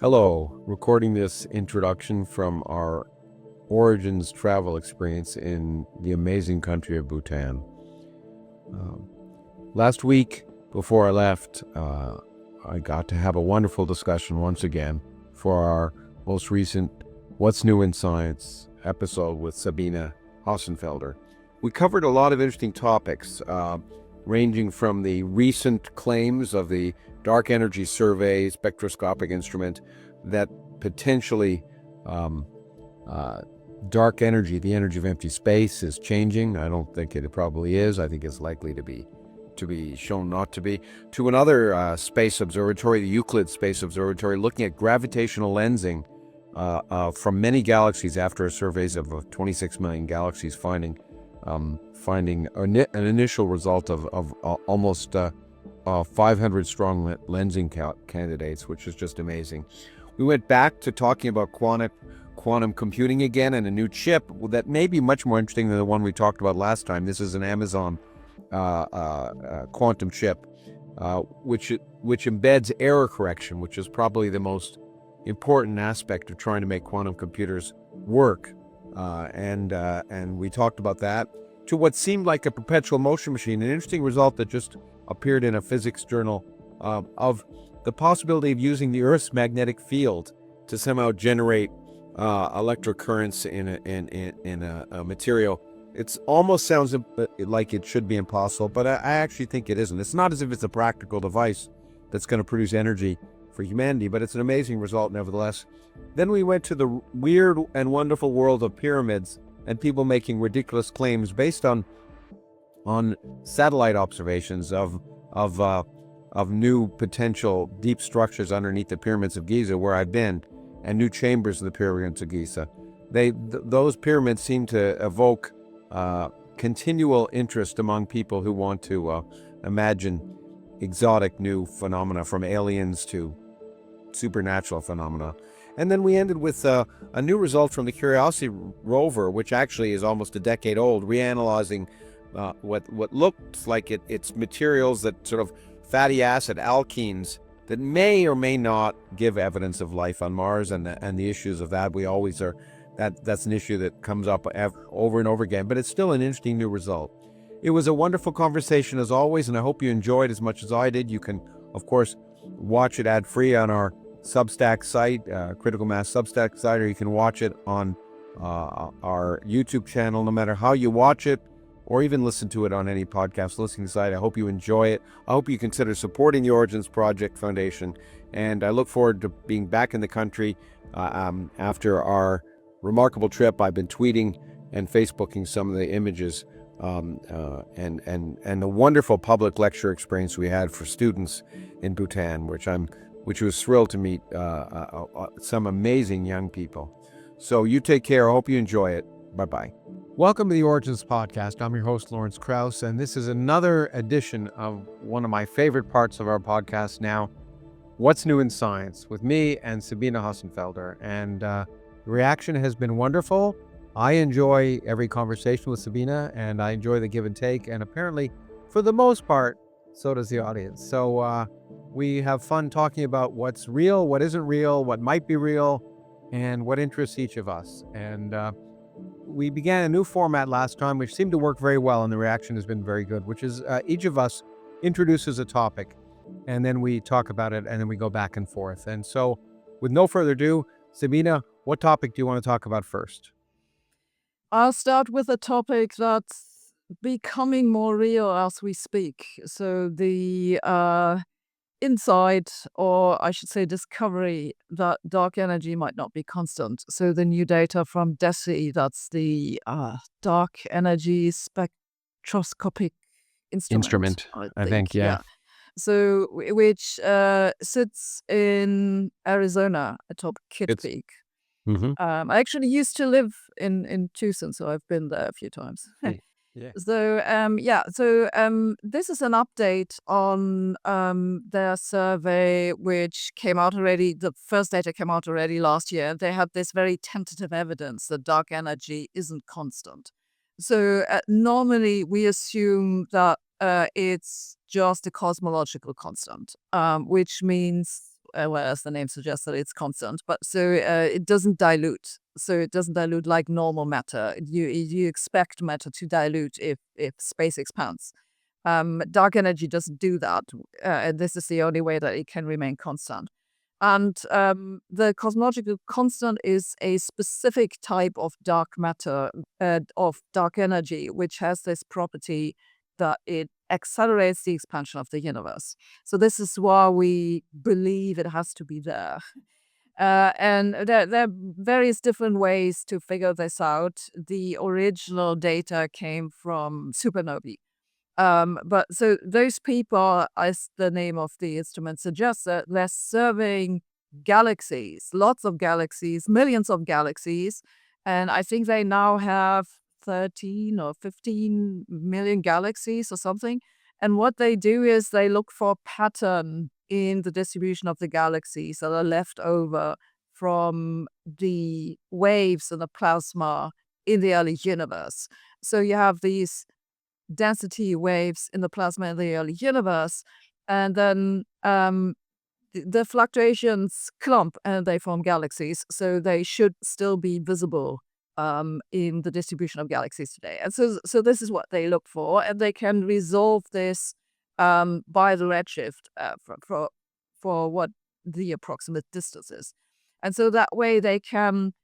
Hello, recording this introduction from our Origins travel experience in the amazing country of Bhutan. Last week, before I left, I got to have a wonderful discussion once again for our most recent What's New in Science episode with Sabine Hossenfelder. We covered a lot of interesting topics, ranging from the recent claims of the Dark Energy Spectroscopic Instrument that potentially dark energy, the energy of empty space, is changing. I don't think it probably is. I think it's likely to be shown not to be. To another space observatory, the Euclid Space Observatory, looking at gravitational lensing from many galaxies after surveys of 26 million galaxies, finding an initial result of almost 500 strong lensing candidates, which is just amazing. We went back to talking about quantum computing again, and a new chip that may be much more interesting than the one we talked about last time. This is an Amazon quantum chip, which embeds error correction, which is probably the most important aspect of trying to make quantum computers work. And we talked about that, to what seemed like a perpetual motion machine, an interesting result that just appeared in a physics journal of the possibility of using the Earth's magnetic field to somehow generate electric currents in a material. It almost sounds like it should be impossible, but I actually think it isn't. It's not as if it's a practical device that's going to produce energy for humanity, but it's an amazing result nevertheless. Then we went to the weird and wonderful world of pyramids and people making ridiculous claims based on satellite observations of new potential deep structures underneath the pyramids of Giza, where I've been, and new chambers of the pyramids of Giza. Those pyramids seem to evoke continual interest among people who want to imagine exotic new phenomena, from aliens to supernatural phenomena. And then we ended with a new result from the Curiosity rover, which actually is almost a decade old, reanalyzing what looks like it's materials that sort of fatty acid alkenes that may or may not give evidence of life on Mars, and the issues of that. We always are, that's an issue that comes up over and over again, but it's still an interesting new result. It was a wonderful conversation as always, and I hope you enjoyed as much as I did. You can, of course, watch it ad-free on our Substack site, Critical Mass Substack site, or you can watch it on our YouTube channel. No matter how you watch it, or even listen to it on any podcast listening site, I hope you enjoy it. I hope you consider supporting the Origins Project Foundation, and I look forward to being back in the country after our remarkable trip. I've been tweeting and Facebooking some of the images and the wonderful public lecture experience we had for students in Bhutan, which was thrilled to meet some amazing young people. So you take care. I hope you enjoy it. Bye-bye. Welcome to the Origins Podcast. I'm your host, Lawrence Krauss, and this is another edition of one of my favorite parts of our podcast now, What's New in Science, with me and Sabine Hossenfelder. And the reaction has been wonderful. I enjoy every conversation with Sabine, and I enjoy the give and take, and apparently, for the most part, so does the audience. So we have fun talking about what's real, what isn't real, what might be real, and what interests each of us. And we began a new format last time, which seemed to work very well, and the reaction has been very good, which is each of us introduces a topic, and then we talk about it, and then we go back and forth. And so, with no further ado, Sabine, what topic do you want to talk about first? I'll start with a topic that's becoming more real as we speak. So the insight, or I should say discovery, that dark energy might not be constant. So the new data from DESI, that's the Dark Energy Spectroscopic Instrument. I think, yeah. So which sits in Arizona atop Kitt Peak. Mm-hmm. I actually used to live in Tucson, so I've been there a few times. Yeah. So this is an update on their survey, which came out already. The first data came out already last year. They had this very tentative evidence that dark energy isn't constant. So normally we assume that it's just a cosmological constant, which means, well, as the name suggests, that it's constant. But so it doesn't dilute. So it doesn't dilute like normal matter. You expect matter to dilute if space expands. Dark energy doesn't do that. And this is the only way that it can remain constant. And the cosmological constant is a specific type of dark matter, of dark energy, which has this property that it accelerates the expansion of the universe. So this is why we believe it has to be there. And there are various different ways to figure this out. The original data came from supernovae. But so those people, as the name of the instrument suggests, they're serving galaxies, lots of galaxies, millions of galaxies. And I think they now have 13 or 15 million galaxies or something. And what they do is they look for a pattern in the distribution of the galaxies that are left over from the waves and the plasma in the early universe. So you have these density waves in the plasma in the early universe, and then the fluctuations clump and they form galaxies. So they should still be visible in the distribution of galaxies today. And so this is what they look for, and they can resolve this by the redshift for what the approximate distance is. And so that way they can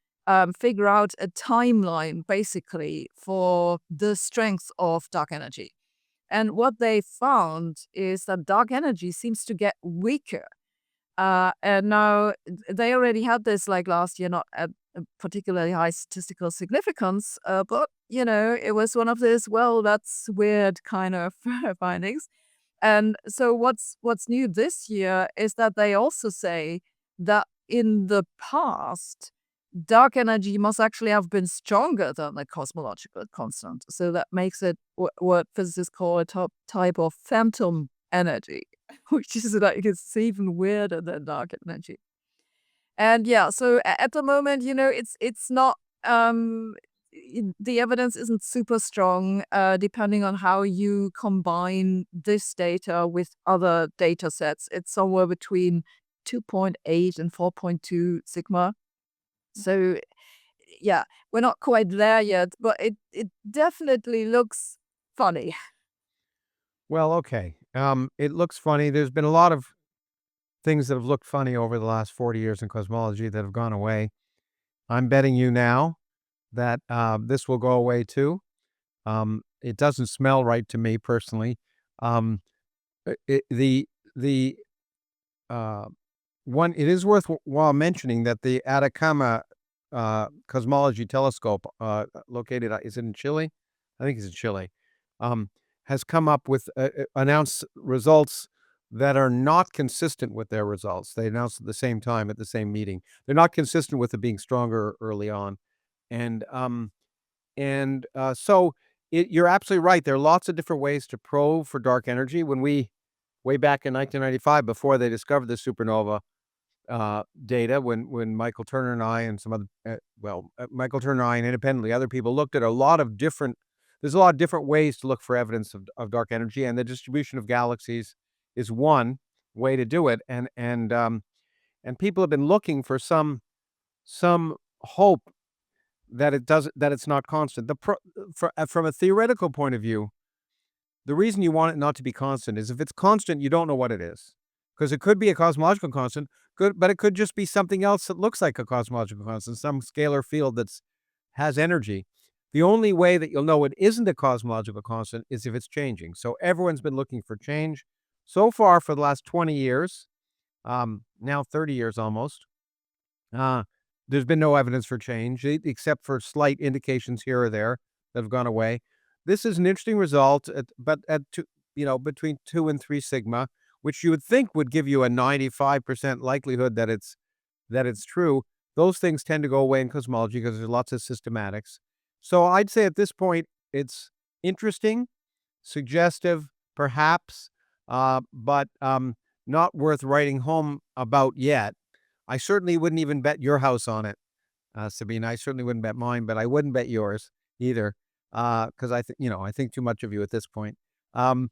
figure out a timeline basically for the strength of dark energy. And what they found is that dark energy seems to get weaker. And now they already had this like last year, not at a particularly high statistical significance, but it was one of those, well, that's weird kind of findings. And so what's new this year is that they also say that in the past, dark energy must actually have been stronger than the cosmological constant. So that makes it what physicists call a type of phantom energy, which is like it's even weirder than dark energy. And yeah, so at the moment, it's not the evidence isn't super strong, depending on how you combine this data with other data sets. It's somewhere between 2.8 and 4.2 sigma. So yeah, we're not quite there yet, but it definitely looks funny. Well, okay. It looks funny. There's been a lot of things that have looked funny over the last 40 years in cosmology that have gone away. I'm betting you now that this will go away too. It doesn't smell right to me personally. Um, the uh, one it is worthwhile mentioning that the Atacama cosmology telescope, located, is it in Chile? I think it's in Chile. Um, has come up with announced results that are not consistent with their results. They announced at the same time at the same meeting. They're not consistent with it being stronger early on, and so you're absolutely right. There are lots of different ways to probe for dark energy. When we way back in 1995, before they discovered the supernova data, when Michael Turner and I and some other, Michael Turner and I and independently other people looked at a lot of different. There's a lot of different ways to look for evidence of dark energy, and the distribution of galaxies is one way to do it. And people have been looking for some hope that it's not constant. From a theoretical point of view, the reason you want it not to be constant is if it's constant, you don't know what it is. Because it could be a cosmological constant, but it could just be something else that looks like a cosmological constant, some scalar field that's has energy. The only way that you'll know it isn't a cosmological constant is if it's changing. So everyone's been looking for change. So far for the last 20 years, now 30 years almost, uh, there's been no evidence for change, except for slight indications here or there that have gone away. This is an interesting result, but at two, between 2 and 3 sigma, which you would think would give you a 95% likelihood that it's true. Those things tend to go away in cosmology because there's lots of systematics. So I'd say at this point it's interesting, suggestive, perhaps, but not worth writing home about yet. I certainly wouldn't even bet your house on it, Sabine. I certainly wouldn't bet mine, but I wouldn't bet yours either. because I think too much of you at this point. Um,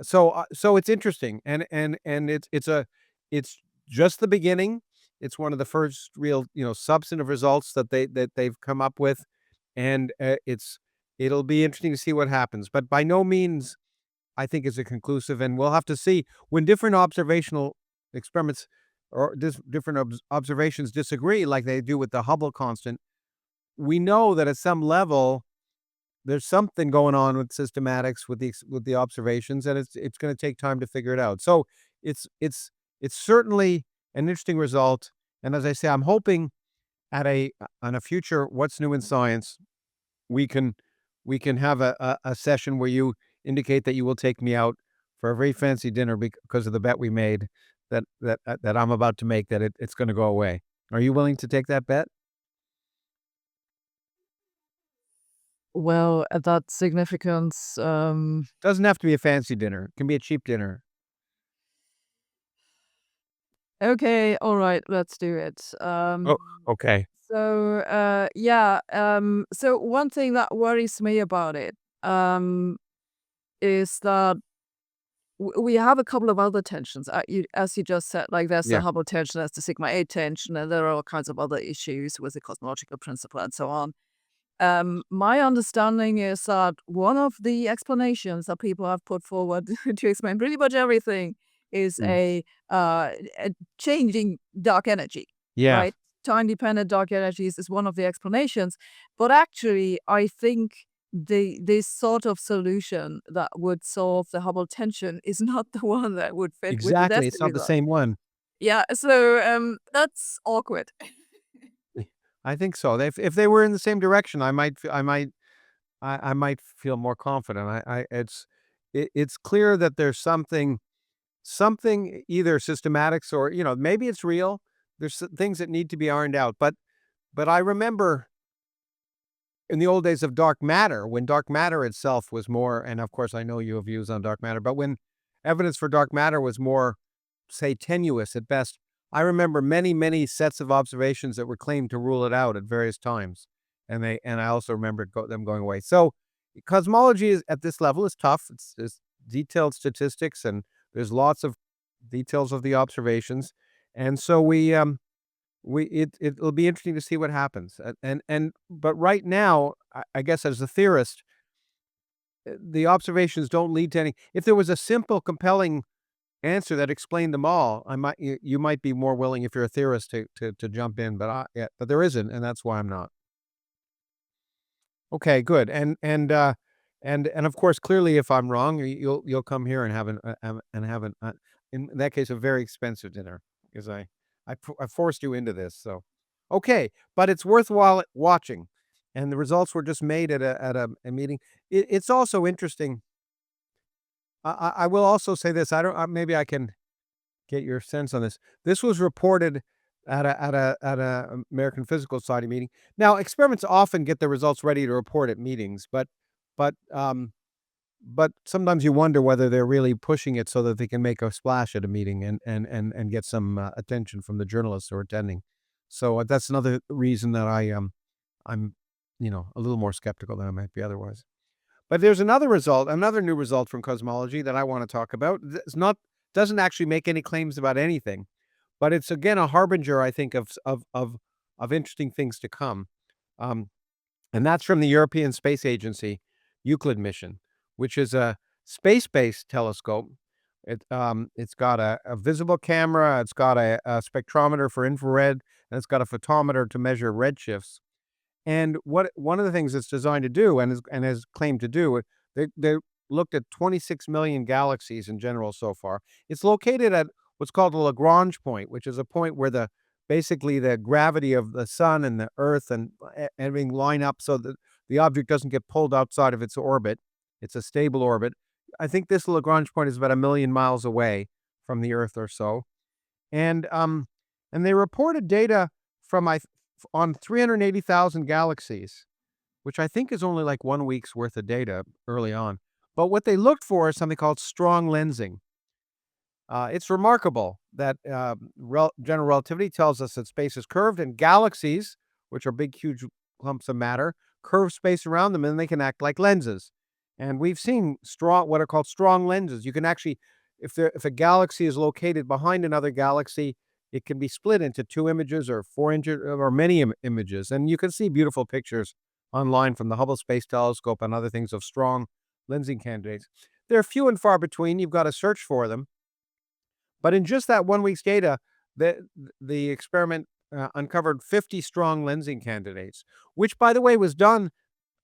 so it's interesting, and it's just the beginning. It's one of the first real, substantive results that they've come up with, and it'll be interesting to see what happens. But by no means, I think, is it conclusive, and we'll have to see when different observational experiments or different observations disagree, like they do with the Hubble constant. We know that at some level there's something going on with systematics with the observations, and it's going to take time to figure it out. So it's it's it's certainly an interesting result, and as I say, I'm hoping at a on a future What's New in Science we can have a session where you indicate that you will take me out for a very fancy dinner because of the bet we made that I'm about to make, that it's going to go away. Are you willing to take that bet? Well, at that significance, Doesn't have to be a fancy dinner. It can be a cheap dinner. okay, all right, let's do it. Oh, okay. So one thing that worries me about it, is that we have a couple of other tensions, as you just said, like there's the Yeah. Hubble tension, there's the sigma 8 tension, and there are all kinds of other issues with the cosmological principle and so on. My understanding is that one of the explanations that people have put forward to explain pretty much everything is Mm. a changing dark energy, Yeah. right? Time-dependent dark energies is one of the explanations, but actually, I think this sort of solution that would solve the Hubble tension is not the one that would fit with the Exactly. It's density not the result. same one. Yeah, so that's awkward. I think so. If they were in the same direction, I might feel more confident. It's clear that there's something either systematics or, maybe it's real. There's things that need to be ironed out. But I remember in the old days of dark matter, when dark matter itself was more, and of course I know you have views on dark matter, but when evidence for dark matter was more, say, tenuous at best, I remember many, many sets of observations that were claimed to rule it out at various times. And I also remember them going away. So cosmology is at this level is tough. It's detailed statistics, and there's lots of details of the observations. And so it'll be interesting to see what happens. But right now, I guess as a theorist, the observations don't lead to any. If there was a simple, compelling answer that explained them all, you might be more willing, if you're a theorist, to jump in. But there isn't, and that's why I'm not. Okay, good. And of course, clearly, if I'm wrong, you'll come here and have in that case, a very expensive dinner, because I forced you into this. So, okay, but it's worthwhile watching, and the results were just made at a meeting. It's also interesting. I will also say this. I don't. Maybe I can get your sense on this. This was reported at a American Physical Society meeting. Now, experiments often get the results ready to report at meetings, but but sometimes you wonder whether they're really pushing it so that they can make a splash at a meeting and get some attention from the journalists who are attending. So that's another reason that I'm a little more skeptical than I might be otherwise. But there's another new result from cosmology that I want to talk about. It's not doesn't actually make any claims about anything, but it's again a harbinger, I think, of interesting things to come. Um, and that's from the European Space Agency Euclid mission, which is a space-based telescope. It's got a visible camera, it's got a spectrometer for infrared, and it's got a photometer to measure redshifts. And what one of the things it's designed to do, and has claimed to do, they looked at 26 million galaxies in general so far. It's located at what's called the Lagrange point, which is a point where basically the gravity of the sun and the earth and everything line up so that the object doesn't get pulled outside of its orbit. It's a stable orbit. I think this Lagrange point is about 1 million miles away from the earth or so. And they reported data from on 380,000 galaxies, which I think is only like 1 week's worth of data early on. But what they looked for is something called strong lensing. It's remarkable that general relativity tells us that space is curved, and galaxies, which are big, huge clumps of matter, curved space around them, and they can act like lenses. And we've seen what are called strong lenses. You can actually, if a galaxy is located behind another galaxy, it can be split into 2 images or 4 images or many images. And you can see beautiful pictures online from the Hubble Space Telescope and other things of strong lensing candidates. They're few and far between. You've got to search for them. But in just that 1 week's data, the experiment uncovered 50 strong lensing candidates, which, by the way, was done,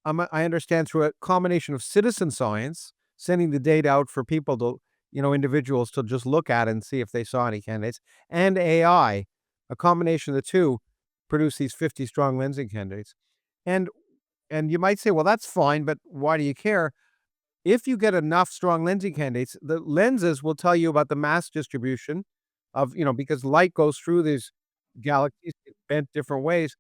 I understand, through a combination of citizen science, sending the data out for people to, individuals to just look at and see if they saw any candidates, and AI. A combination of the two produced these 50 strong lensing candidates. And and you might say, well, that's fine, but why do you care? If you get enough strong lensing candidates, the lenses will tell you about the mass distribution of, because light goes through these galaxies bent different ways,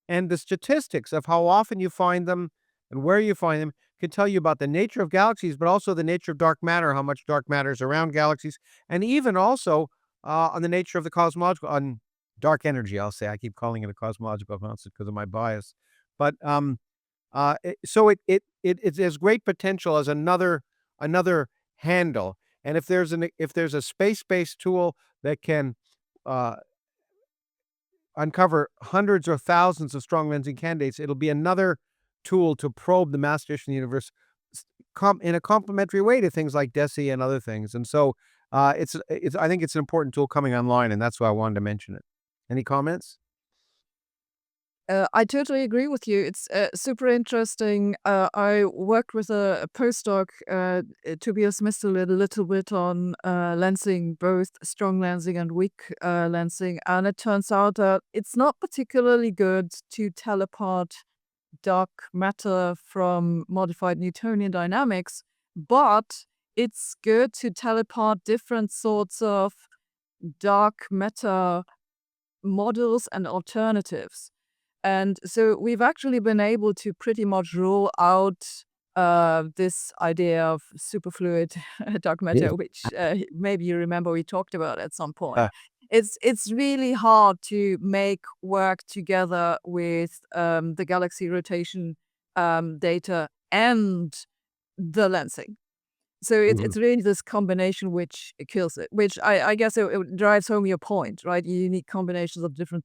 and the statistics of how often you find them and where you find them can tell you about the nature of galaxies, but also the nature of dark matter, how much dark matter is around galaxies, and even also on the nature of the cosmological, on dark energy, I'll say. I keep calling it a cosmological constant because of my bias. But so it has great potential as another handle. And if there's a space-based tool that can uh, uncover hundreds or thousands of strong lensing candidates, it'll be another tool to probe the mass distribution of the universe in a complementary way to things like DESI and other things. And so it's I think it's an important tool coming online, and that's why I wanted to mention it. Any comments? I totally agree with you. It's super interesting. I worked with a postdoc, Tobias Mistel, a little bit on lensing, both strong lensing and weak lensing. And it turns out that it's not particularly good to tell apart dark matter from modified Newtonian dynamics, but it's good to tell apart different sorts of dark matter models and alternatives. And so we've actually been able to pretty much rule out this idea of superfluid dark Yes. matter, which maybe you remember we talked about at some point. Uh, It's really hard to make work together with the galaxy rotation data and the lensing. So mhm. it's really this combination which kills it, which I guess it drives home your point, right? You need combinations of different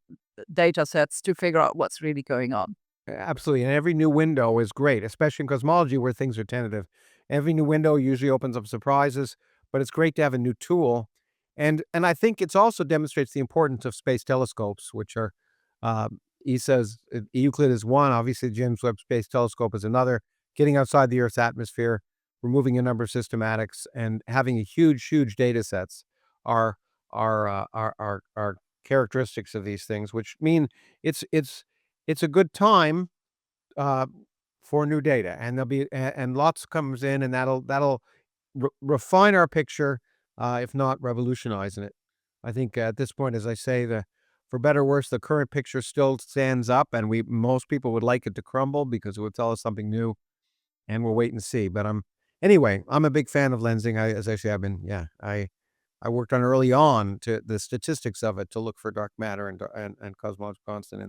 data sets to figure out what's really going on. Absolutely, and every new window is great, especially in cosmology where things are tentative. Every new window usually opens up surprises, but it's great to have a new tool. And I think it's also demonstrates the importance of space telescopes, which are ESA's Euclid is one, obviously the James Webb Space Telescope is another, getting outside the Earth's atmosphere, removing a number of systematics, and having a huge data sets are are characteristics of these things, which mean it's it's it's a good time uh, for new data, and and lots comes in, and that'll refine our picture, if not revolutionizing it. I think at this point, as I say, the for better or worse, the current picture still stands up, and we most people would like it to crumble because it would tell us something new, and we'll wait and see. But anyway, I'm a big fan of lensing. As I say, I worked on early on to the statistics of it to look for dark matter and cosmological constant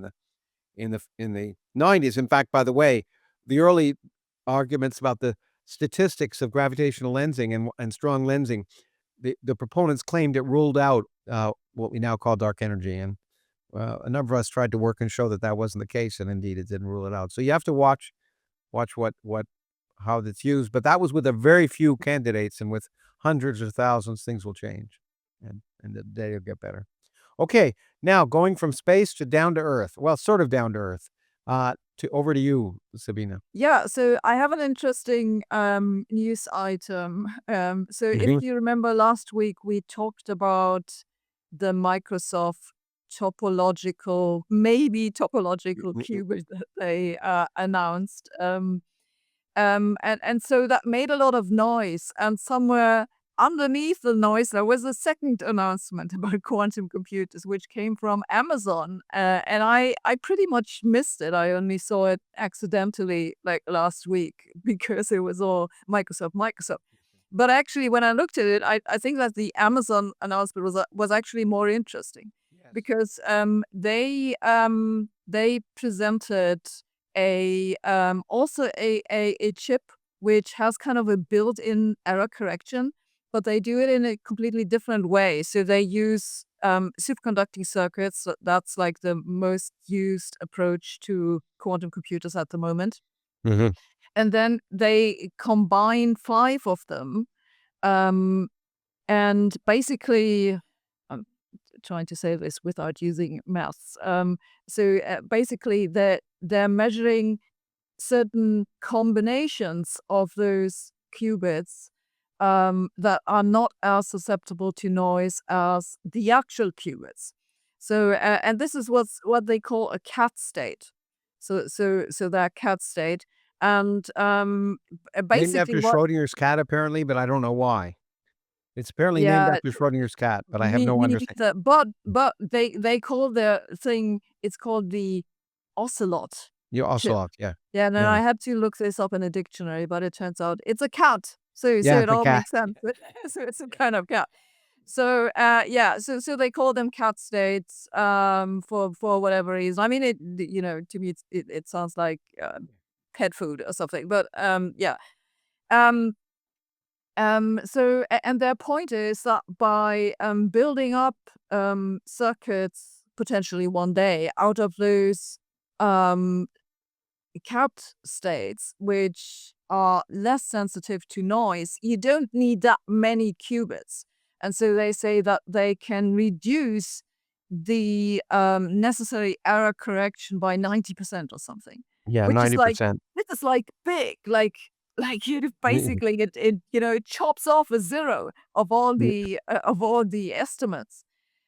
in the 90s. In fact, by the way, the early arguments about the statistics of gravitational lensing and strong lensing, the proponents claimed it ruled out what we now call dark energy, and a number of us tried to work and show that that wasn't the case, and indeed it didn't rule it out. So you have to watch what how that's used, but that was with a very few candidates, and with hundreds or thousands, things will change, and the data will get better. Okay, now going from space to down to Earth. Well, sort of down to Earth. To over to you, Sabina. Yeah, so I have an interesting news item. So if Mhm. you remember last week, we talked about the Microsoft maybe topological qubit that they announced. And so that made a lot of noise, and somewhere underneath the noise, there was a second announcement about quantum computers, which came from Amazon, and I pretty much missed it. I only saw it accidentally, like, last week because it was all Microsoft. But actually, when I looked at it, I think that the Amazon announcement was actually more interesting Yes. because, they presented also a chip which has kind of a built-in error correction, but they do it in a completely different way. So they use superconducting circuits. That's like the most used approach to quantum computers at the moment. Hmm. And then they combine 5 of them, um, and basically, I'm trying to say this without using maths. Basically, they're measuring certain combinations of those qubits that are not as susceptible to noise as the actual qubits. And this is what they call a cat state. So that cat state, and Named basically after what Schrodinger's cat, apparently, but I don't know why. It's apparently named yeah after Schrodinger's cat, but I have no me understanding. neither. But they call the thing, it's called the ocelot You chip. Ocelot, yeah, Yeah, no, yeah, I had to look this up in a dictionary, but it turns out it's a cat. So yeah. it It's a all cat. makes sense. So it's some kind of cat. So yeah, so they call them cat states for whatever reason. I mean, to me it sounds like pet food or something. But yeah. Um and their point is that by building up circuits potentially one day out of those um capped states, which are less sensitive to noise, you don't need that many qubits. And so they say that they can reduce the necessary error correction by 90% or something, Yeah, which is like, 90%. this is like big, like basically it chops off a zero of all the estimates.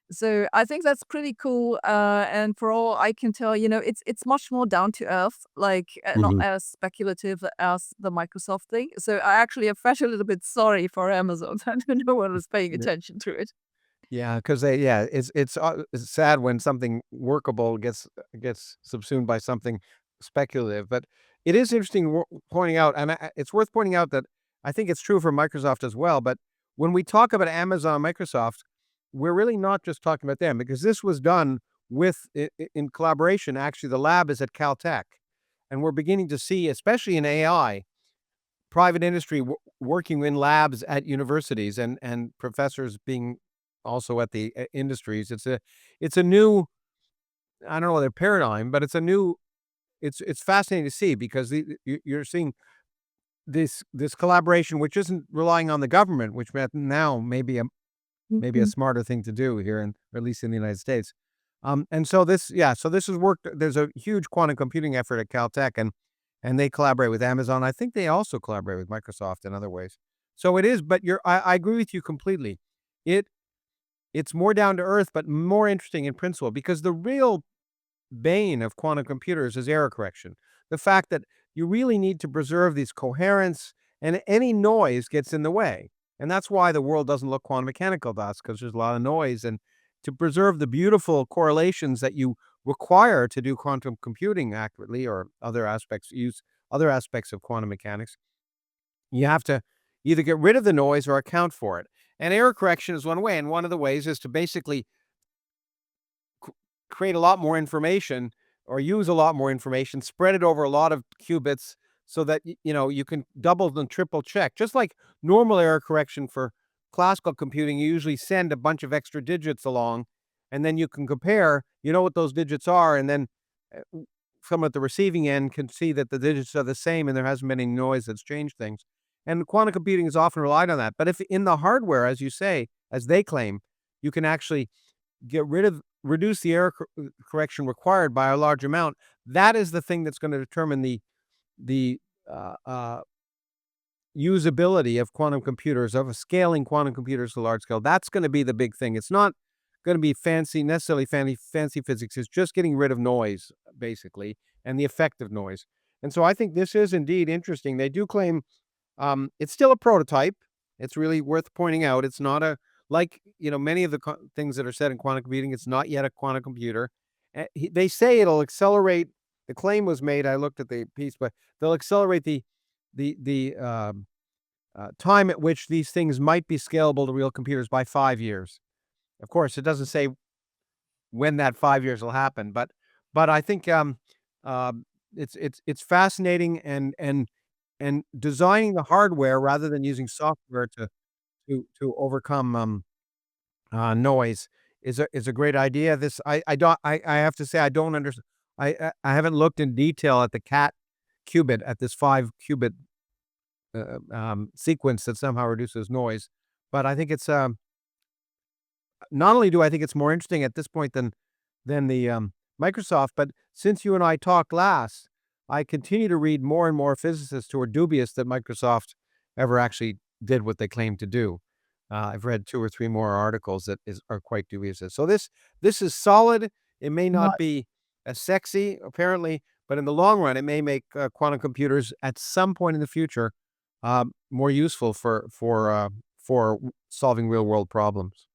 So I think that's pretty cool, and for all I can tell, it's much more down to earth, like, not Mhm. as speculative as the Microsoft thing. So I actually have felt a little bit sorry for Amazon that no one was paying attention to it. Yeah, because it's sad when something workable gets subsumed by something speculative, but it is interesting pointing out, and it's worth pointing out that I think it's true for Microsoft as well, but when we talk about Amazon, Microsoft, we're really not just talking about them because this was done in collaboration. Actually, the lab is at Caltech, and we're beginning to see, especially in AI, private industry working in labs at universities and professors being also at the industries. It's a new, I don't know their paradigm, but it's fascinating to see because you're seeing this collaboration, which isn't relying on the government, which now maybe a Mhm. smarter thing to do here, or at least in the United States. And so this is work. There's a huge quantum computing effort at Caltech, and they collaborate with Amazon. I think they also collaborate with Microsoft in other ways. So it is, but I agree with you completely. It it's more down to earth, but more interesting in principle because the real bane of quantum computers is error correction. The fact that you really need to preserve these coherence and any noise gets in the way. And that's why the world doesn't look quantum mechanical to us because there's a lot of noise. And to preserve the beautiful correlations that you require to do quantum computing accurately or use other aspects of quantum mechanics, you have to either get rid of the noise or account for it. And error correction is one way. And one of the ways is to basically c create a lot more information or use a lot more information, spread it over a lot of qubits so that, you can double and triple check. Just like normal error correction for classical computing, you usually send a bunch of extra digits along, and then you can compare, you know what those digits are, and then, someone at the receiving end can see that the digits are the same and there hasn't been any noise that's changed things. And quantum computing is often relied on that. But if in the hardware, as you say, as they claim, you can actually reduce the error correction required by a large amount. That is the thing that's going to determine the uh, uh, usability of quantum computers, of scaling quantum computers to large scale. That's going to be the big thing. It's not going to be necessarily fancy physics. It's just getting rid of noise, basically, and the effect of noise. And so I think this is indeed interesting. They do claim it's still a prototype. It's really worth pointing out. It's not like, many of the things that are said in quantum computing, it's not yet a quantum computer. They say it'll accelerate. The claim was made. I looked at the piece, but they'll accelerate the time at which these things might be scalable to real computers by 5 years. Of course, it doesn't say when that 5 years will happen, but I think it's fascinating, and designing the hardware rather than using software to overcome noise is a great idea. This I have to say I don't understand. I haven't looked in detail at the cat qubit, at this 5 qubit sequence that somehow reduces noise, but I think it's not only do I think it's more interesting at this point than the Microsoft, but since you and I talked last, I continue to read more and more physicists who are dubious that Microsoft ever actually did what they claimed to do. I've read 2 or 3 more articles that are quite dubious. So this is solid. It may not Right. be as sexy, apparently, but in the long run, it may make quantum computers at some point in the future more useful for solving real world problems.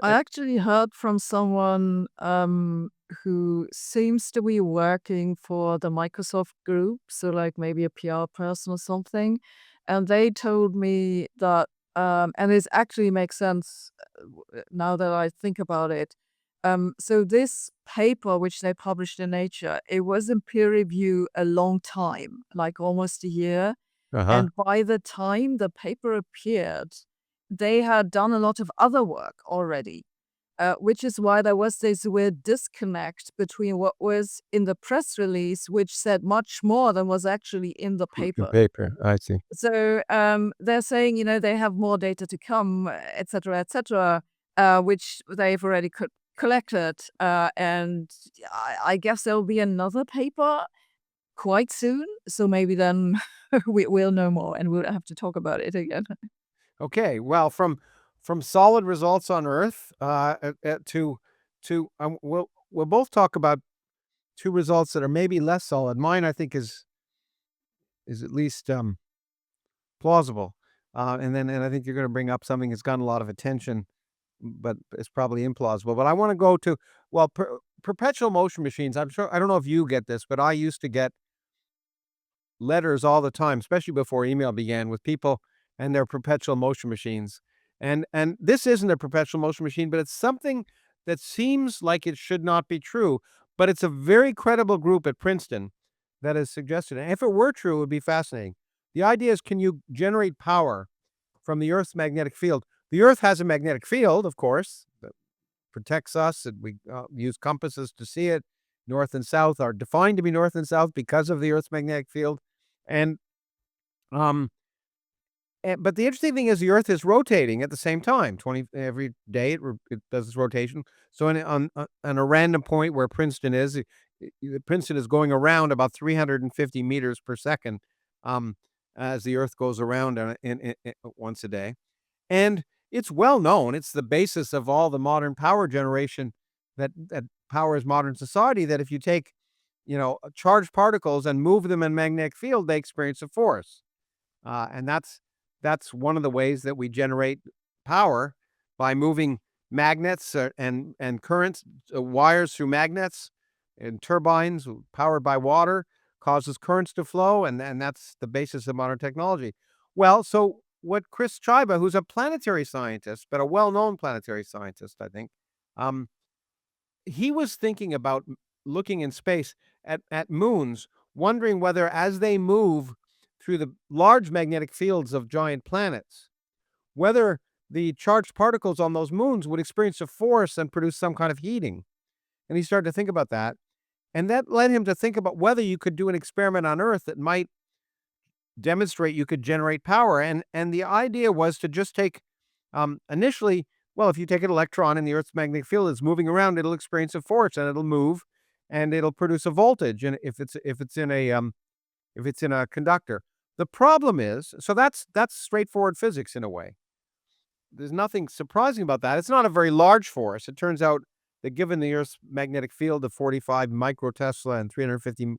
I actually heard from someone who seems to be working for the Microsoft group, so like maybe a PR person or something, and they told me that, and it actually makes sense now that I think about it. So this paper, which they published in Nature, it was in peer review a long time, like almost a year. Uh-huh. And by the time the paper appeared, they had done a lot of other work already, which is why there was this weird disconnect between what was in the press release, which said much more than was actually in the In paper. paper, I see. So they're saying, they have more data to come, et cetera, which they've already collected. And I guess there'll be another paper quite soon. So maybe then we'll know more and we'll have to talk about it again. Okay, well, from solid results on Earth, to we'll both talk about 2 results that are maybe less solid. Mine, I think, is at least, plausible, and I think you're gonna bring up something that's gotten a lot of attention, but it's probably implausible. But I wanna go to, well, perpetual motion machines. I'm sure I don't know if you get this, but I used to get letters all the time, especially before email began, with people and their perpetual motion machines. And this isn't a perpetual motion machine, but it's something that seems like it should not be true. But it's a very credible group at Princeton that has suggested it. And if it were true, it would be fascinating. The idea is, can you generate power from the Earth's magnetic field? The Earth has a magnetic field, of course, that protects us, and we use compasses to see it. North and south are defined to be north and south because of the Earth's magnetic field. And um, but the interesting thing is the Earth is rotating at the same time. 20 every day it does its rotation. So on a random point where Princeton is, Princeton is going around about 350 meters per second, um, as the Earth goes around once a day. And it's well known. It's the basis of all the modern power generation that powers modern society. That if you take, charged particles and move them in magnetic field, they experience a force. And that's one of the ways that we generate power, by moving magnets, and currents, wires through magnets, and turbines powered by water causes currents to flow, and that's the basis of modern technology. Well, so what Chris Chiba, who's a planetary scientist, but a well-known planetary scientist, I think, um, he was thinking about looking in space at moons, wondering whether, as they move through the large magnetic fields of giant planets, whether the charged particles on those moons would experience a force and produce some kind of heating. And he started to think about that. And that led him to think about whether you could do an experiment on Earth that might demonstrate you could generate power. And the idea was to just take, initially, well, if you take an electron in the Earth's magnetic field, it's moving around, it'll experience a force and it'll move and it'll produce a voltage. And if it's in a conductor. The problem is, so that's straightforward physics in a way. There's nothing surprising about that. It's not a very large force. It turns out that given the Earth's magnetic field of 45 microtesla and 350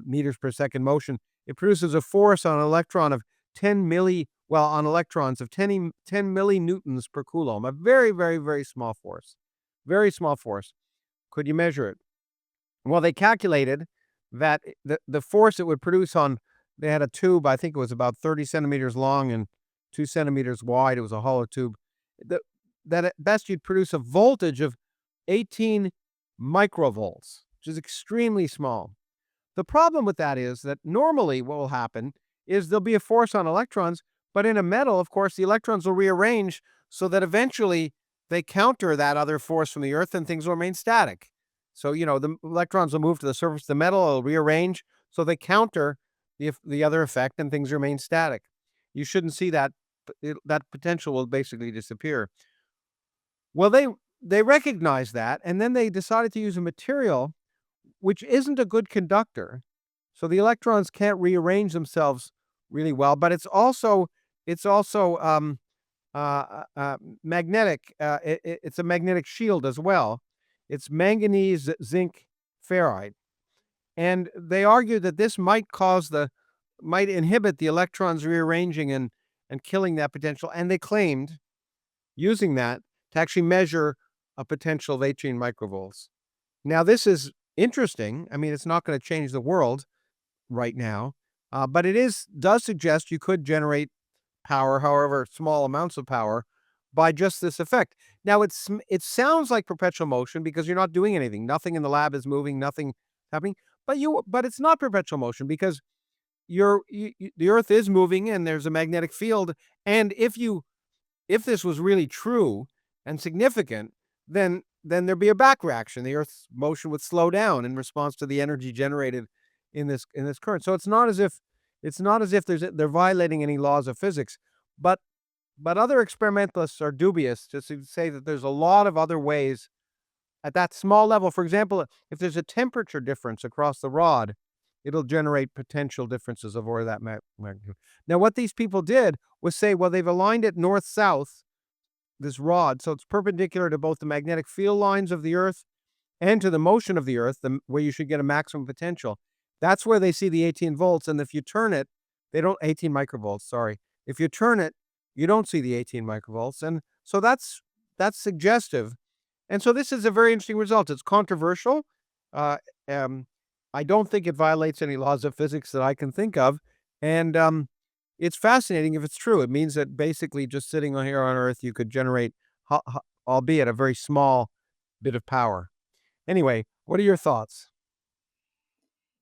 meters per second motion, it produces a force on an electron of 10 milli, well, on electrons of 10 millinewtons per coulomb, a very, very, very small force. Very small force. Could you measure it? Well, they calculated that the force it would produce on, they had a tube, I think it was about 30 centimeters long and 2 centimeters wide. It was a hollow tube. The, that at best you'd produce a voltage of 18 microvolts, which is extremely small. The problem with that is that normally what will happen is there'll be a force on electrons, but in a metal, of course, the electrons will rearrange so that eventually they counter that other force from the Earth and things will remain static. So, the electrons will move to the surface of the metal, it'll rearrange, so they counter the other effect and things remain static. You shouldn't see that. That potential will basically disappear. Well, they recognized that, and then they decided to use a material which isn't a good conductor. So the electrons can't rearrange themselves really well, but it's also magnetic. It's a magnetic shield as well. It's manganese zinc ferrite, and they argued that this might inhibit the electrons rearranging and killing that potential. And they claimed using that to actually measure a potential of 18 microvolts. Now, this is interesting. I mean, it's not going to change the world right now, but does suggest you could generate power, however small amounts of power, by just this effect. Now, it sounds like perpetual motion because you're not doing anything. Nothing in the lab is moving, nothing happening. But it's not perpetual motion because the Earth is moving and there's a magnetic field. And if this was really true and significant, then there'd be a back reaction. The Earth's motion would slow down in response to the energy generated in this current. So it's not as if they're violating any laws of physics, but other experimentalists are dubious to say that there's a lot of other ways at that small level. For example, if there's a temperature difference across the rod, it'll generate potential differences of order that magnitude. Now, what these people did was say, well, they've aligned it north-south, this rod, so it's perpendicular to both the magnetic field lines of the Earth and to the motion of the Earth, where you should get a maximum potential. That's where they see the 18 volts, and if you turn it, they don't 18 microvolts, sorry. If you turn it, you don't see the 18 microvolts, and so that's suggestive. And so this is a very interesting result. It's controversial. Uh, um, I don't think it violates any laws of physics that I can think of, and it's fascinating if it's true. It means that basically just sitting here on Earth, you could generate, albeit a very small bit of power. Anyway, what are your thoughts?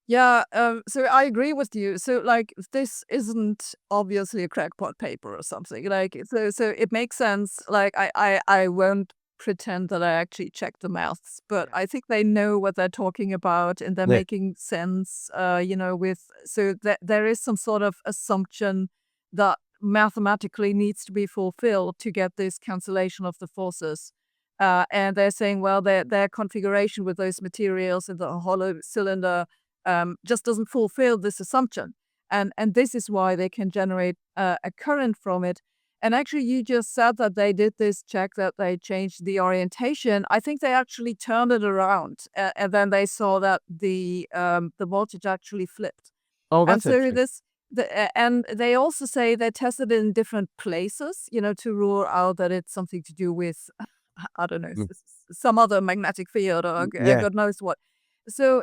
Yeah, so I agree with you. So, like, this isn't obviously a crackpot paper or something. Like, so it makes sense. Like, I won't pretend that I actually checked the maths, but I think they know what they're talking about and they're Yeah. making sense. With so that there is some sort of assumption that mathematically needs to be fulfilled to get this cancellation of the forces. And they're saying, well, their configuration with those materials in the hollow cylinder just doesn't fulfill this assumption. And this is why they can generate a current from it. And actually, you just said that they did this check, that they changed the orientation. I think they actually turned it around, and then they saw that the voltage actually flipped. Oh, And that's so interesting. and they also say they tested it in different places, to rule out that it's something to do with, I don't know, Mm, some other magnetic field or yeah. God knows what. So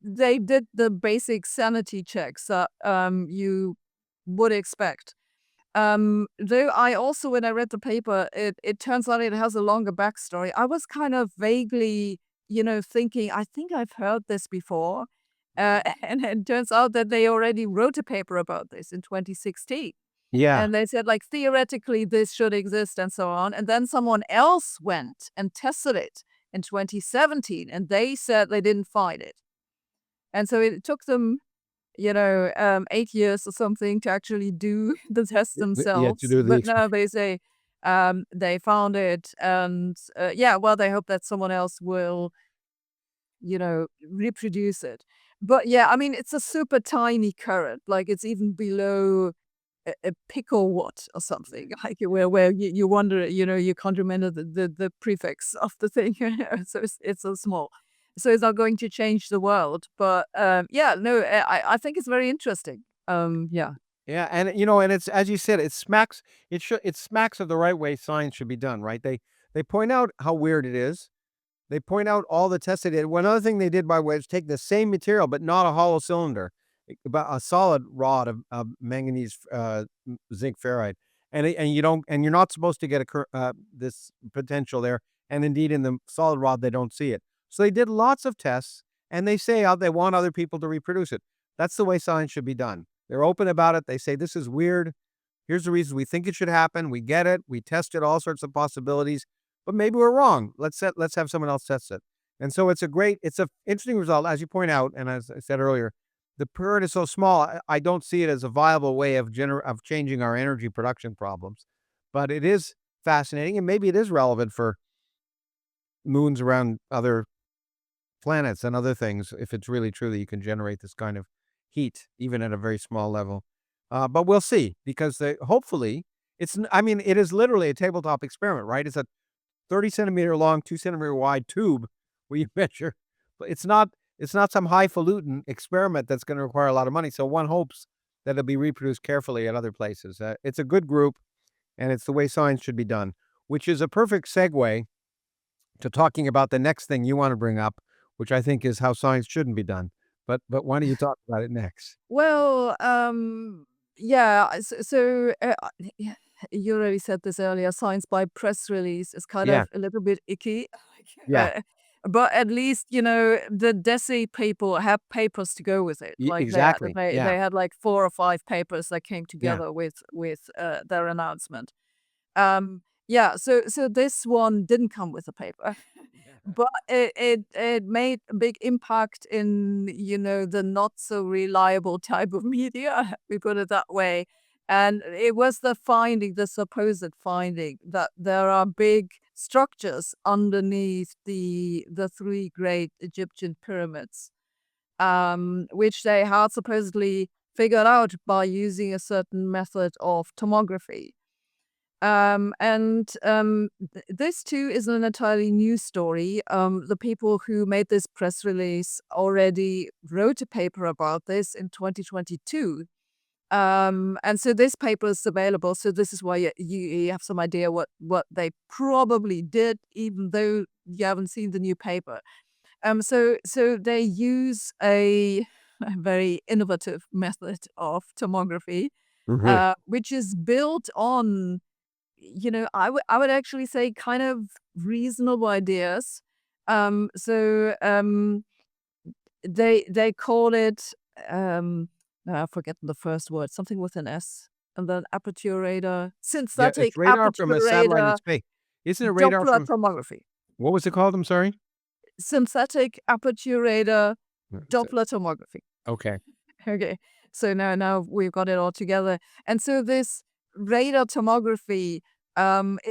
they did the basic sanity checks that you would expect. Though I also, when I read the paper, it turns out it has a longer backstory. I was kind of vaguely, thinking, I think I've heard this before. And it turns out that they already wrote a paper about this in 2016. Yeah. And they said, like, theoretically, this should exist and so on. And then someone else went and tested it in 2017, and they said they didn't find it. And so it took them, 8 years or something to actually do the test Yeah, to themselves. do the But now they say they found it. And yeah, well, they hope that someone else will, reproduce it. But yeah, I mean, it's a super tiny current. Like, it's even below a picowatt or something, like where you wonder, you can't remember the prefix of the thing. So it's so small. So it's not going to change the world. But yeah, no, I think it's very interesting. Yeah. Yeah, and it's as you said, it smacks of the right way science should be done, right? They point out how weird it is. They point out all the tests they did. One other thing they did, by the way, is take the same material, but not a hollow cylinder, about a solid rod of manganese zinc ferrite, and you're not supposed to get this potential there. And indeed, in the solid rod, they don't see it. So they did lots of tests, and they say how they want other people to reproduce it. That's the way science should be done. They're open about it. They say, this is weird. Here's the reasons we think it should happen. We get it. We tested all sorts of possibilities, but maybe we're wrong. Let's have someone else test it. And so it's an interesting result, as you point out, and as I said earlier, the period is so small. I don't see it as a viable way of changing our energy production problems, but it is fascinating, and maybe it is relevant for moons around other planets and other things, if it's really true that you can generate this kind of heat, even at a very small level. But we'll see, because hopefully it is literally a tabletop experiment, right? It's a 30 centimeter long, 2 centimeter wide tube where you measure, but it's not some highfalutin experiment that's going to require a lot of money. So one hopes that it'll be reproduced carefully at other places. It's a good group, and it's the way science should be done, which is a perfect segue to talking about the next thing you want to bring up, which I think is how science shouldn't be done. But why don't you talk about it next? Well, yeah. Yeah, you already said this earlier. Science by press release is kind Yeah, of a little bit icky, yeah, but at least the DESI people have papers to go with it. Like exactly. Yeah, they had like 4 or 5 papers that came yeah. together with their announcement. Yeah, so this one didn't come with a paper, but it made a big impact in, the not so reliable type of media, we put it that way. And it was the supposed finding that there are big structures underneath the three great Egyptian pyramids, which they had supposedly figured out by using a certain method of tomography. This too is an entirely new story. The people who made this press release already wrote a paper about this in 2022. And so this paper is available. So this is why you have some idea what they probably did, even though you haven't seen the new paper. So they use a very innovative method of tomography, Hmm. which is built on, I would actually say kind of reasonable ideas. So they call it, I've forgotten the first word, something with an S, and then aperture radar, Yeah, synthetic it's radar aperture from a satellite in radar, space. Isn't it radar Doppler from tomography, what was it called? I'm sorry? synthetic aperture radar, Is it Doppler tomography. okay. Okay. So now we've got it all together. And so this radar tomography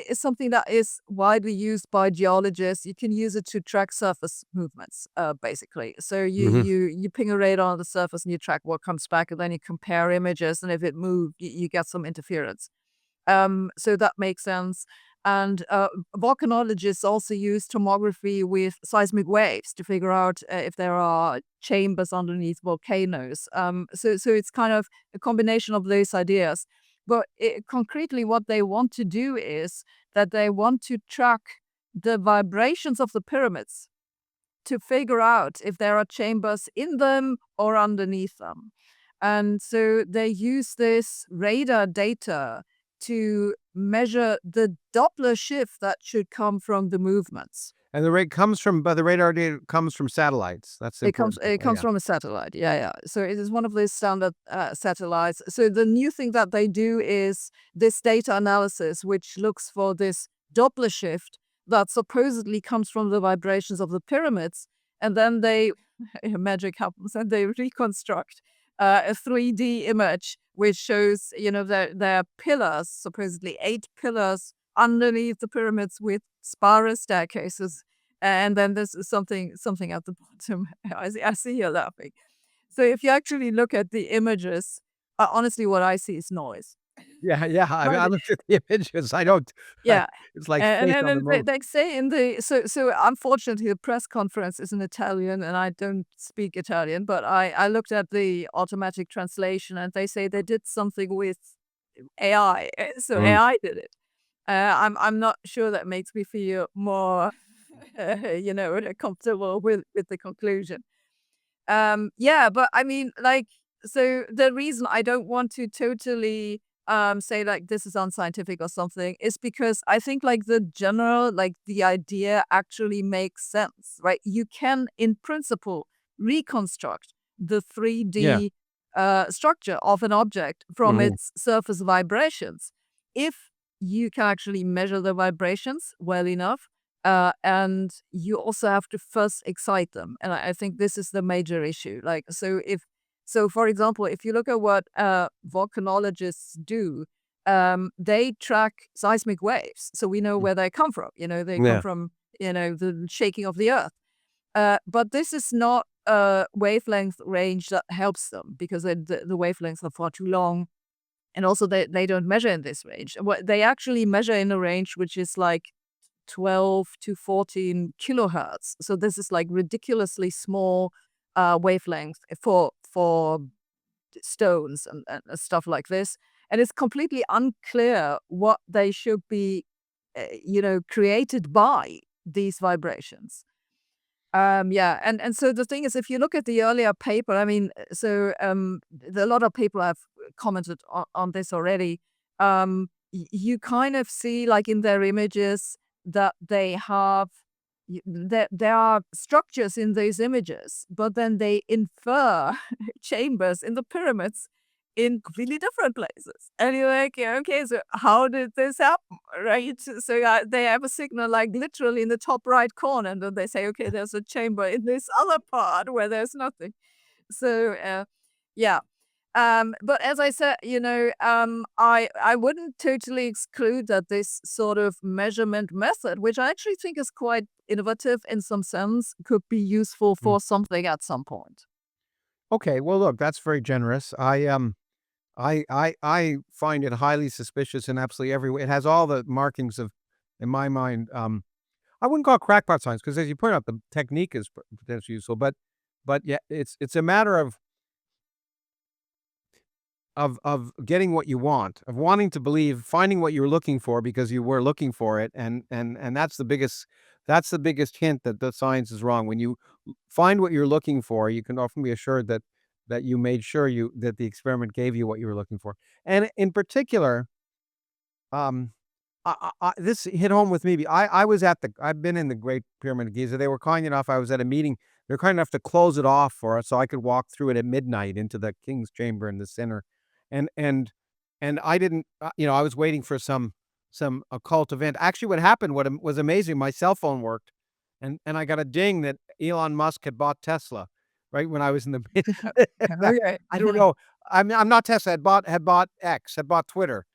is something that is widely used by geologists. You can use it to track surface movements, basically. So Mhm. you ping a radar on the surface and you track what comes back, and then you compare images, and if it moved, you get some interference. So that makes sense. And volcanologists also use tomography with seismic waves to figure out if there are chambers underneath volcanoes. So it's kind of a combination of those ideas. But concretely, what they want to do is that they want to track the vibrations of the pyramids to figure out if there are chambers in them or underneath them. And so they use this radar data to measure the Doppler shift that should come from the movements. And the radar data comes from satellites. That's important to It know, comes yeah. from a satellite. Yeah, yeah. So it is one of those standard satellites. So the new thing that they do is this data analysis, which looks for this Doppler shift that supposedly comes from the vibrations of the pyramids, and then they magic happens, and they reconstruct a 3D image which shows, there are pillars, supposedly 8 pillars underneath the pyramids with spiral staircases, and then there's something at the bottom. I see you laughing. So if you actually look at the images, honestly, what I see is noise. Yeah, yeah. I But looked at the images. I don't yeah, it's like and space then on the moon. they say so unfortunately the press conference is in Italian and I don't speak Italian, but I looked at the automatic translation and they say they did something with AI. So Mm. AI did it. I'm not sure that makes me feel more, comfortable with the conclusion. Yeah, but I mean, like, so the reason I don't want to totally say like this is unscientific or something is because I think like the idea actually makes sense, right? You can, in principle, reconstruct the Yeah. 3D structure of an object from Mhm. its surface vibrations. If you can actually measure the vibrations well enough, and you also have to first excite them. And I think this is the major issue. Like, so for example, if you look at what volcanologists do, they track seismic waves. So we know where they come from. They come Yeah. from, the shaking of the earth. But this is not a wavelength range that helps them because the wavelengths are far too long. And also they don't measure in this range. What they actually measure in a range which is like 12 to 14 kilohertz. So this is like ridiculously small wavelength for stones and stuff like this. And it's completely unclear what they should be, created by these vibrations. Yeah, and so the thing is, if you look at the earlier paper, I mean, a lot of people have commented on this already. You kind of see, like in their images, that they have there are structures in these images, but then they infer chambers in the pyramids in completely different places. And you're like, yeah, okay, so how did this happen, right? So they have a signal like literally in the top right corner, and then they say, okay, there's a chamber in this other part where there's nothing. So yeah. But as I said, I wouldn't totally exclude that this sort of measurement method, which I actually think is quite innovative in some sense, could be useful Mm. for something at some point. Okay, well, look, that's very generous. I find it highly suspicious in absolutely every way. It has all the markings of, in my mind, I wouldn't call it crackpot science because, as you point out, the technique is potentially useful, but yeah, it's a matter of getting what you want, of wanting to believe, finding what you're looking for because you were looking for it, and that's the biggest hint that the science is wrong. When you find what you're looking for, you can often be assured that you made sure you that the experiment gave you what you were looking for. And in particular, um, this hit home with me. I've been in the Great Pyramid of Giza. They were kind enough. I was at a meeting. They're kind enough to close it off for us, so I could walk through it at midnight into the king's chamber in the center, and and and I didn't. I was waiting for some occult event. Actually, what happened? Was amazing. My cell phone worked, and I got a ding that Elon Musk had bought Tesla, right when I was in the. Okay. I don't know. I'm not Tesla. Had bought X. Had bought Twitter.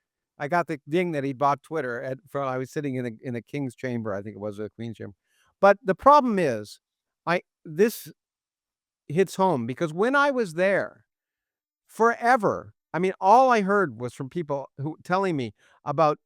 I got the ding that he bought Twitter I was sitting in the king's chamber, I think it was the queen's chamber. But the problem is, I this hits home because when I was there forever, I mean, all I heard was from people who telling me about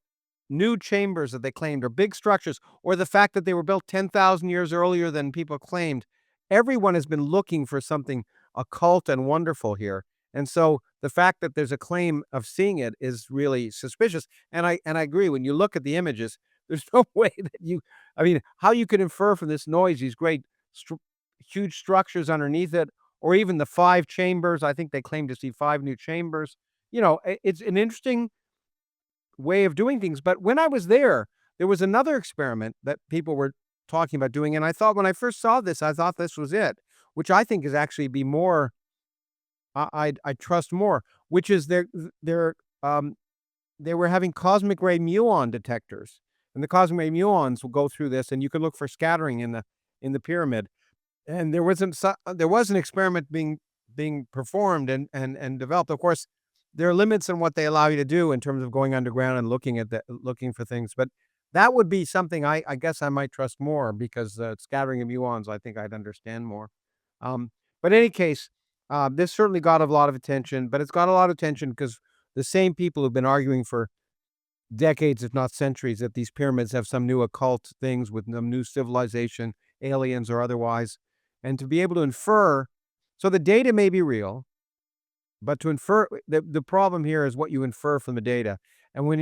new chambers that they claimed, or big structures, or the fact that they were built 10,000 years earlier than people claimed. Everyone has been looking for something occult and wonderful here. And so the fact that there's a claim of seeing it is really suspicious. And I agree, when you look at the images, there's no way that I mean, how you could infer from this noise, these great stru huge structures underneath it, or even the 5 chambers. I think they claim to see 5 new chambers. It's an interesting way of doing things. But when I was there was another experiment that people were talking about doing, and I thought when I first saw this, I thought this was it, which I think is actually be more. I trust more, which is um they were having cosmic ray muon detectors, and the cosmic ray muons will go through this, and you can look for scattering in the pyramid. And there was an experiment being performed and developed. Of course, there are limits on what they allow you to do in terms of going underground and looking for things, but that would be something I guess I might trust more because, scattering of muons, I think I'd understand more. Um, but in any case, this certainly got a lot of attention, but it's got a lot of attention because the same people who've been arguing for decades, if not centuries, that these pyramids have some new occult things with some new civilization, aliens or otherwise. And to be able to infer, so the data may be real, but to infer, the problem here is what you infer from the data. And when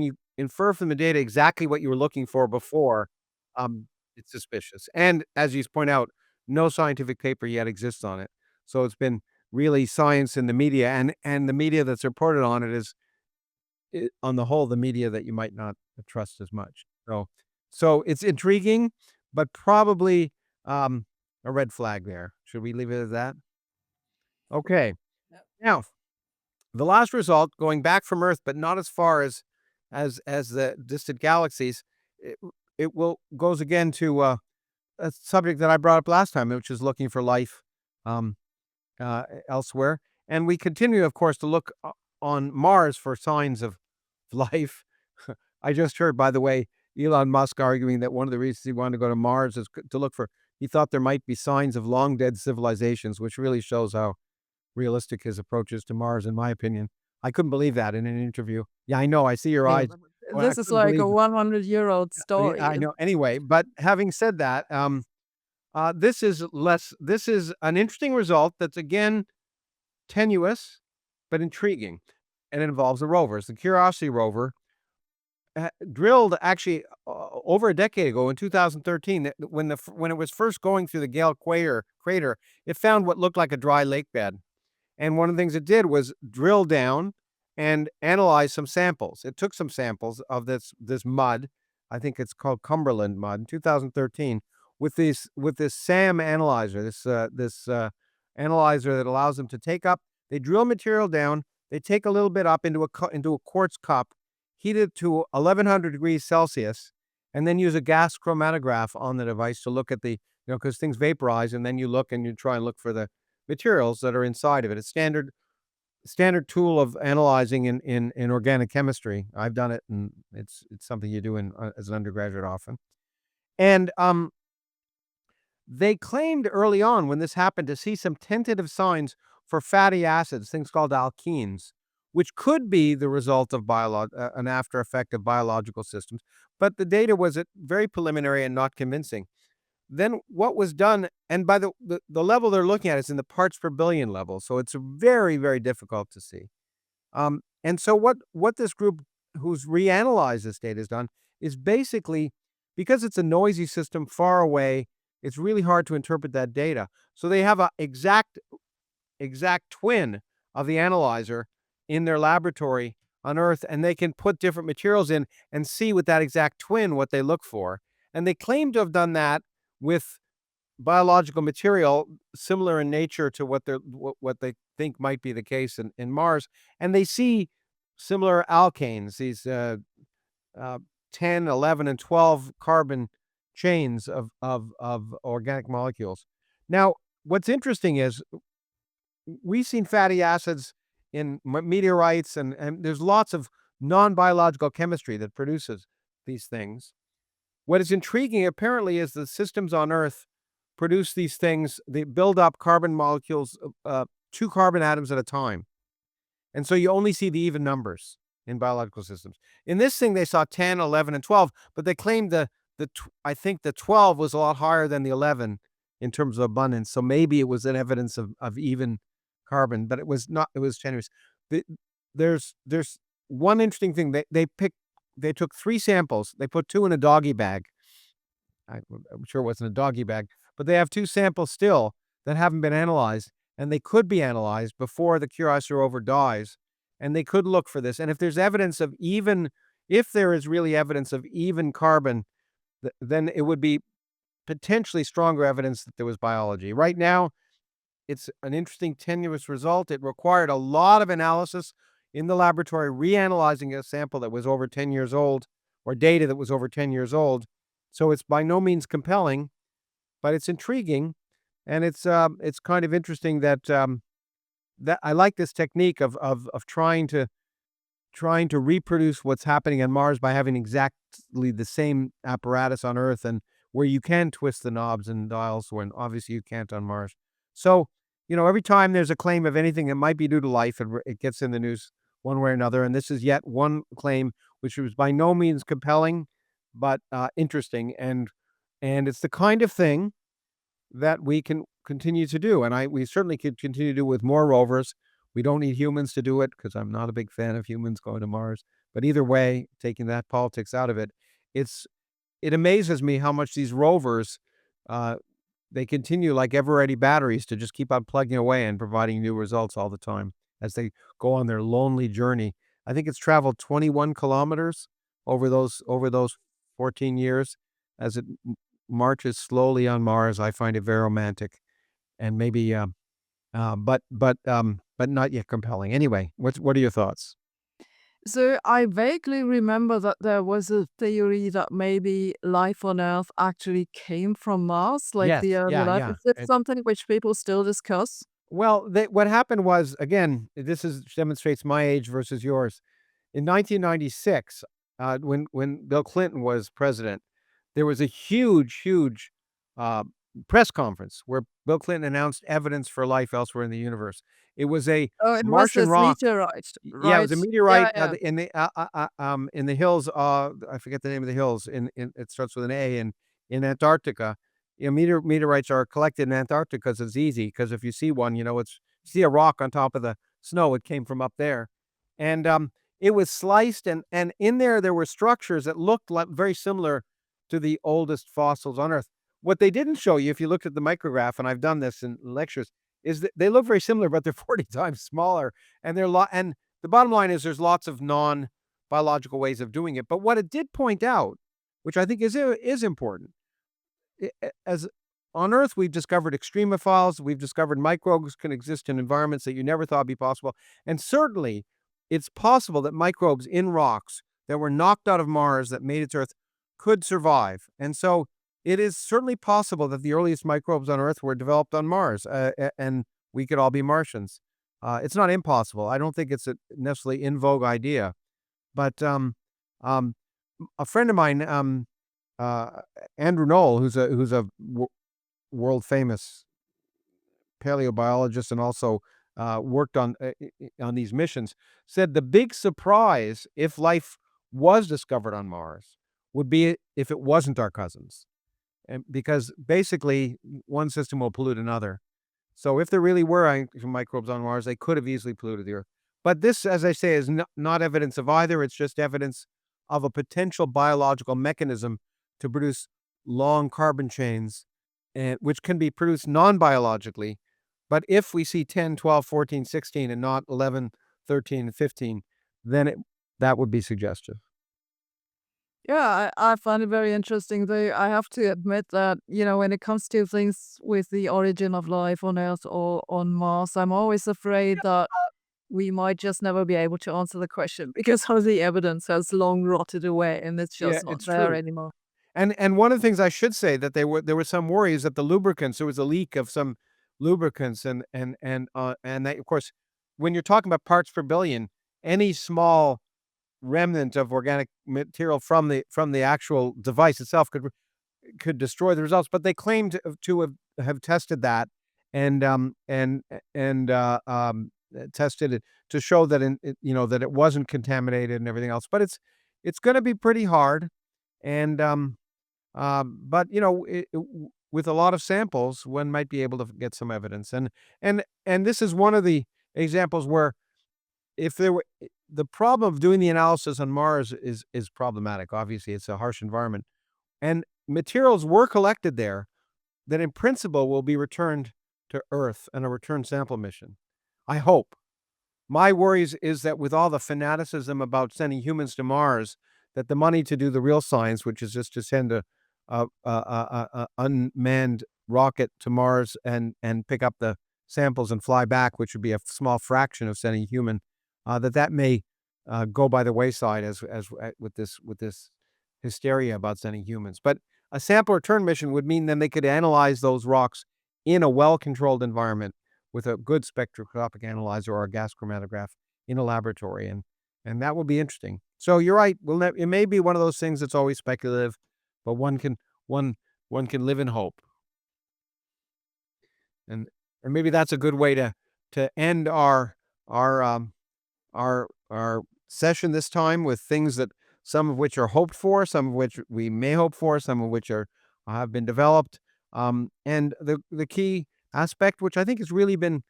you infer from the data exactly what you were looking for before, it's suspicious. And as you point out, no scientific paper yet exists on it. So it's been really science in the media, and the media that's reported on it is, on the whole, the media that you might not trust as much. So it's intriguing, but probably, um, a red flag there. Should we leave it at that? Okay. Yep. Now, the last result, going back from Earth, but not as far as the distant galaxies, it, it will goes again to a subject that I brought up last time, which is looking for life um, elsewhere. And we continue, of course, to look on Mars for signs of life. I just heard, by the way, Elon Musk arguing that one of the reasons he wanted to go to Mars is to look for, he thought there might be signs of long dead civilizations, which really shows how realistic his approach is to Mars, in my opinion. I couldn't believe that in an interview. Yeah, I know. I see your Yeah. eyes. Well, I This is couldn't like a believe. 100-year-old Yeah, story. I know. Anyway, but having said that, this is less. This is an interesting result. That's again tenuous, but intriguing, and it involves the rovers. The Curiosity rover drilled actually over a decade ago in 2013. When it was first going through the Gale crater, it found what looked like a dry lake bed. And one of the things it did was drill down and analyze some samples. It took some samples of this mud. I think it's called Cumberland mud in 2013 with this SAM analyzer, this analyzer that allows them to take up. They drill material down. They take a little bit up into a quartz cup, heat it to 1100 degrees Celsius, and then use a gas chromatograph on the device to look at because things vaporize, and then you look and you try and look for the materials that are inside of it. It's standard tool of analyzing in organic chemistry. I've done it, and it's something you do as an undergraduate often. And they claimed early on when this happened to see some tentative signs for fatty acids, things called alkenes, which could be the result of an after effect of biological systems. But the data was very preliminary and not convincing. Then what was done, and by the level they're looking at is in the parts per billion level, so it's very, very difficult to see. And so what this group who's reanalyzed this data has done is basically, because it's a noisy system far away, it's really hard to interpret that data. So they have a exact twin of the analyzer in their laboratory on Earth, and they can put different materials in and see with that exact twin what they look for. And they claim to have done that with biological material similar in nature to what they think might be the case in Mars, and they see similar alkanes, these uh, 10, 11, and 12 carbon chains of organic molecules. Now, what's interesting is we've seen fatty acids in meteorites, and there's lots of non-biological chemistry that produces these things. What is intriguing, apparently, is the systems on Earth produce these things. They build up carbon molecules, 2 carbon atoms at a time. And so you only see the even numbers in biological systems. In this thing, they saw 10, 11, and 12, but they claimed I think the 12 was a lot higher than the 11 in terms of abundance. So maybe it was an evidence of even carbon, but it was not. It was tenuous. The, there's one interesting thing. They took 3 samples. They put 2 in a doggy bag. I'm sure it wasn't a doggy bag, but they have 2 samples still that haven't been analyzed, and they could be analyzed before the Curiosity rover dies, and they could look for this. And if there is really evidence of even carbon, then it would be potentially stronger evidence that there was biology. Right now, it's an interesting tenuous result. It required a lot of analysis in the laboratory, reanalyzing a sample that was over 10 years old, or data that was over 10 years old. So it's by no means compelling, but it's intriguing, and it's kind of interesting that I like this technique of trying to reproduce what's happening on Mars by having exactly the same apparatus on Earth, and where you can twist the knobs and dials when obviously you can't on Mars. So, every time there's a claim of anything that might be due to life, it gets in the news one way or another. And this is yet one claim which was by no means compelling, but interesting. And it's the kind of thing that we can continue to do. And we certainly could continue to do with more rovers. We don't need humans to do it, because I'm not a big fan of humans going to Mars. But either way, taking that politics out of it, it amazes me how much these rovers, uh, they continue like ever-ready batteries to just keep on plugging away and providing new results all the time as they go on their lonely journey. I think it's traveled 21 kilometers over those 14 years as it marches slowly on Mars. I find it very romantic, and maybe, but not yet compelling. Anyway, what are your thoughts? So I vaguely remember that there was a theory that maybe life on Earth actually came from Mars, like the Yes, early yeah, life. yeah. Is this something which people still discuss? Well, what happened was, again, this is demonstrates my age versus yours. In 1996, when Bill Clinton was president, there was a huge uh, press conference where Bill Clinton announced evidence for life elsewhere in the universe. It was a Oh, it was Martian this rock. meteorite, Yeah, it was right? a Yeah, meteorite yeah. in the hills. I forget the name of the hills. In it starts with an A in Antarctica. You know, meteorites are collected in Antarctica because it's easy. Because if you see one, you know it's see a rock on top of the snow. It came from up there, and it was sliced, and in there were structures that looked like very similar to the oldest fossils on Earth. What they didn't show you, if you looked at the micrograph, and I've done this in lectures, is that they look very similar, but they're 40 times smaller. And the bottom line is there's lots of non-biological ways of doing it. But what it did point out, which I think is important, as on Earth, we've discovered extremophiles, we've discovered microbes can exist in environments that you never thought be possible. And certainly, it's possible that microbes in rocks that were knocked out of Mars that made it to Earth could survive. And so it is certainly possible that the earliest microbes on Earth were developed on Mars, and we could all be Martians. It's not impossible. I don't think it's a necessarily in vogue idea, but um, a friend of mine, uh, Andrew Knoll, who's a world famous paleobiologist and also worked on these missions, said the big surprise if life was discovered on Mars would be if it wasn't our cousins, and because basically one system will pollute another. So if there really were microbes on Mars, they could have easily polluted the Earth. But this, as I say, is not evidence of either. It's just evidence of a potential biological mechanism to produce long carbon chains, which can be produced non-biologically. But if we see 10, 12, 14, 16, and not 11, 13, and 15, then that would be suggestive. Yeah, I find it very interesting, though I have to admit that, when it comes to things with the origin of life on Earth or on Mars, I'm always afraid that we might just never be able to answer the question because all the evidence has long rotted away and it's Yeah, just not it's there true. anymore. And one of the things I should say that there were some worries that the lubricants there was a leak of some lubricants and that of course when you're talking about parts per billion, any small remnant of organic material from the actual device itself could destroy the results. But they claimed to have tested that and tested it to show that that it wasn't contaminated and everything else. But it's going to be pretty hard and but with a lot of samples, one might be able to get some evidence, and this is one of the examples where if there were the problem of doing the analysis on Mars is problematic. Obviously, it's a harsh environment, and materials were collected there that, in principle, will be returned to Earth in a return sample mission. I hope. My worries is that with all the fanaticism about sending humans to Mars, that the money to do the real science, which is just to send a unmanned rocket to Mars and pick up the samples and fly back, which would be a small fraction of sending a human, that may go by the wayside as with this hysteria about sending humans. But a sample return mission would mean then they could analyze those rocks in a well-controlled environment with a good spectroscopic analyzer or a gas chromatograph in a laboratory, and that will be interesting. So you're right. It may be one of those things that's always speculative, but one one can live in hope, and maybe that's a good way to end our our session this time with things that some of which are hoped for, some of which we may hope for, some of which are have been developed, and the key aspect, which I think has really been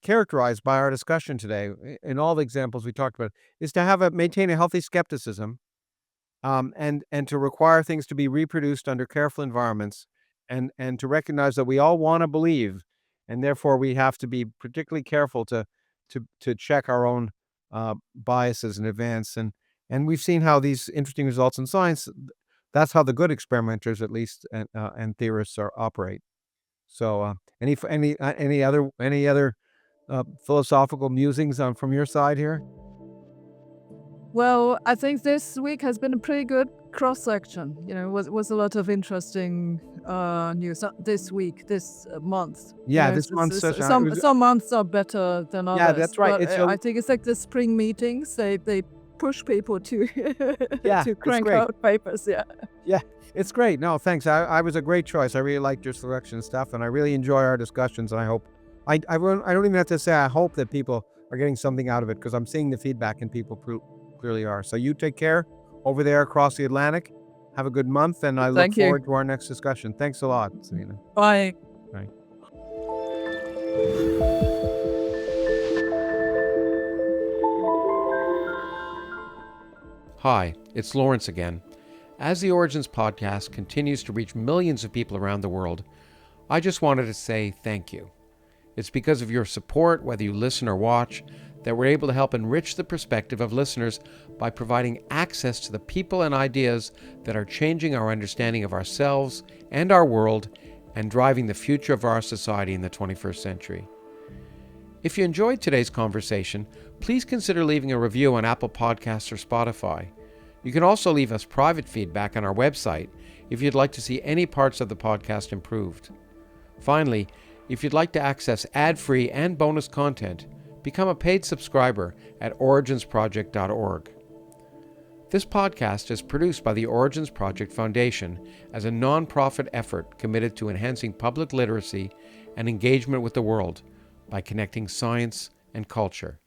characterized by our discussion today, in all the examples we talked about, is to maintain a healthy skepticism, and to require things to be reproduced under careful environments, and to recognize that we all want to believe, and therefore we have to be particularly careful to check our own biases in advance. And we've seen how these interesting results in science, That's how the good experimenters, at least, and theorists operate. So, any other philosophical musings from your side here? Well, I think this week has been a pretty good cross section. Was a lot of interesting news. Not this week, this month. Yeah, this month's session. It was, Some months are better than yeah, others, that's right. but I think it's like the spring meetings. They push people to Yeah, to it's crank great. out papers. Yeah. Yeah, it's great. No, thanks. I was a great choice. I really liked your selection and stuff, and I really enjoy our discussions. And I hope I don't even have to say I hope that people are getting something out of it, because I'm seeing the feedback and people clearly are. So you take care over there across the Atlantic. Have a good month, and I look Thank you. forward to our next discussion. Thanks a lot, Sabine. Bye. Bye. Hi, it's Lawrence again. As the Origins podcast continues to reach millions of people around the world, I just wanted to say thank you. It's because of your support, whether you listen or watch, that we're able to help enrich the perspective of listeners by providing access to the people and ideas that are changing our understanding of ourselves and our world and driving the future of our society in the 21st century. If you enjoyed today's conversation, please consider leaving a review on Apple Podcasts or Spotify. You can also leave us private feedback on our website if you'd like to see any parts of the podcast improved. Finally, if you'd like to access ad-free and bonus content, become a paid subscriber at originsproject.org. This podcast is produced by the Origins Project Foundation as a non-profit effort committed to enhancing public literacy and engagement with the world by connecting science and culture.